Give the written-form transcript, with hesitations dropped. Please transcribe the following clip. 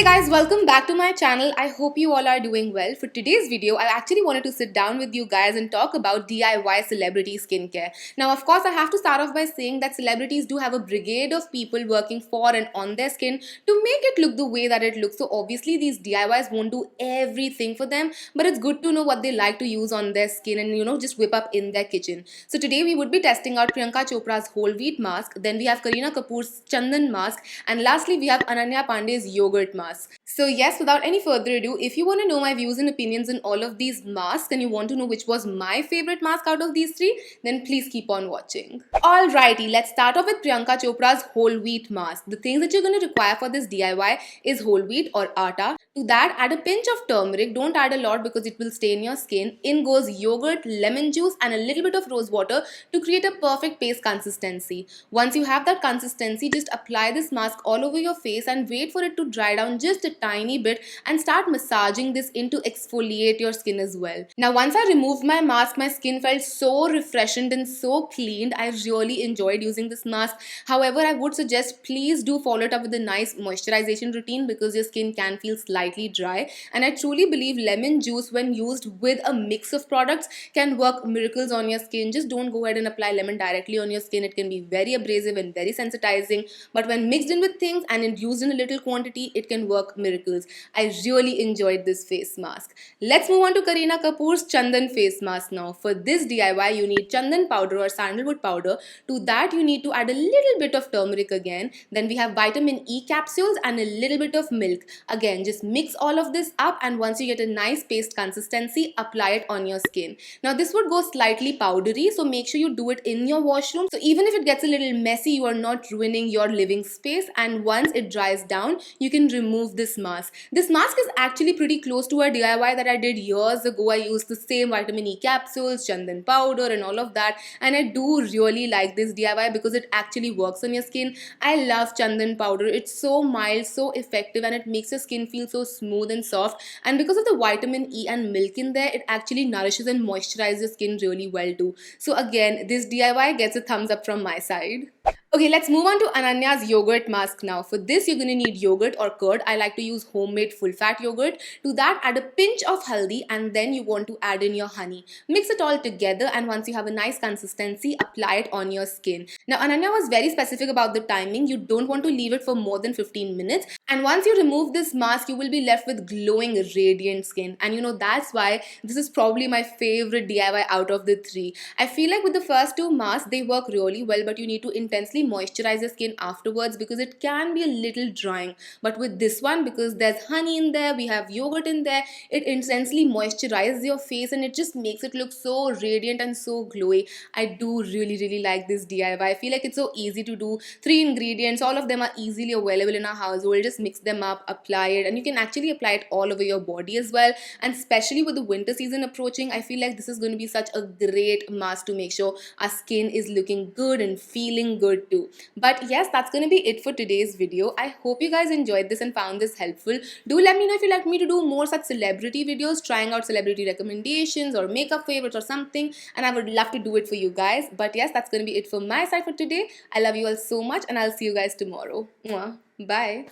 Hey guys, welcome back to my channel. I hope you all are doing well. For today's video, I actually wanted to sit down with you guys and talk about DIY celebrity skincare. Now, of course, I have to start off by saying that celebrities do have a brigade of people working for and on their skin to make it look the way that it looks. So obviously, these DIYs won't do everything for them, but it's good to know what they like to use on their skin and just whip up in their kitchen. So today we would be testing out Priyanka Chopra's whole wheat mask, then we have Kareena Kapoor's Chandan mask, and lastly we have Ananya Pandey's yogurt mask. So yes, without any further ado, if you want to know my views and opinions on all of these masks and you want to know which was my favorite mask out of these three, then please keep on watching. Alrighty, let's start off with Priyanka Chopra's whole wheat mask. The things that you're going to require for this DIY is whole wheat or atta. To that, add a pinch of turmeric. Don't add a lot because it will stain your skin. In goes yogurt, lemon juice and a little bit of rose water to create a perfect paste consistency. Once you have that consistency, just apply this mask all over your face and wait for it to dry down just a tiny bit and start massaging this in to exfoliate your skin as well. Now, once I removed my mask, my skin felt so refreshed and so cleaned. I really enjoyed using this mask. However, I would suggest please do follow it up with a nice moisturization routine because your skin can feel slightly dry, and I truly believe lemon juice when used with a mix of products can work miracles on your skin. Just don't go ahead and apply lemon directly on your skin. It can be very abrasive and very sensitizing, but when mixed in with things and used in a little quantity, it can work miracles. I really enjoyed this face mask. Let's move on to Kareena Kapoor's Chandan face mask now. For this DIY, you need Chandan powder or sandalwood powder. To that, you need to add a little bit of turmeric again. Then we have vitamin E capsules and a little bit of milk. Again, just mix all of this up, and once you get a nice paste consistency, apply it on your skin. Now, this would go slightly powdery, so make sure you do it in your washroom. So even if it gets a little messy, you are not ruining your living space. And once it dries down, you can remove this mask. This mask is actually pretty close to a DIY that I did years ago. I used the same vitamin E capsules, Chandan powder and all of that, and I do really like this DIY because it actually works on your skin. I love Chandan powder. It's so mild, so effective, and it makes your skin feel so smooth and soft. And because of the vitamin E and milk in there, it actually nourishes and moisturizes your skin really well too. So again, this DIY gets a thumbs up from my side. Okay, let's move on to Ananya's yogurt mask now. For this, you're going to need yogurt or curd. I like to use homemade full-fat yogurt. To that, add a pinch of haldi and then you want to add in your honey. Mix it all together, and once you have a nice consistency, apply it on your skin. Now, Ananya was very specific about the timing. You don't want to leave it for more than 15 minutes. And once you remove this mask, you will be left with glowing, radiant skin. And that's why this is probably my favorite DIY out of the three. I feel like with the first two masks, they work really well, but you need to intensely moisturize your skin afterwards because it can be a little drying. But with this one, because there's honey in there, we have yogurt in there, it intensely moisturizes your face and it just makes it look so radiant and so glowy. I do really like this DIY. I feel like it's so easy to do. 3 ingredients, all of them are easily available in our household. Just mix them up, apply it, and you can actually apply it all over your body as well. And especially with the winter season approaching, I feel like this is going to be such a great mask to make sure our skin is looking good and feeling good too. But yes, that's going to be it for today's video. I hope you guys enjoyed this and found this helpful. Do let me know if you'd like me to do more such celebrity videos, trying out celebrity recommendations or makeup favorites or something, and I would love to do it for you guys. But yes, that's going to be it from my side for today. I love you all so much, and I'll see you guys tomorrow. Mwah. Bye.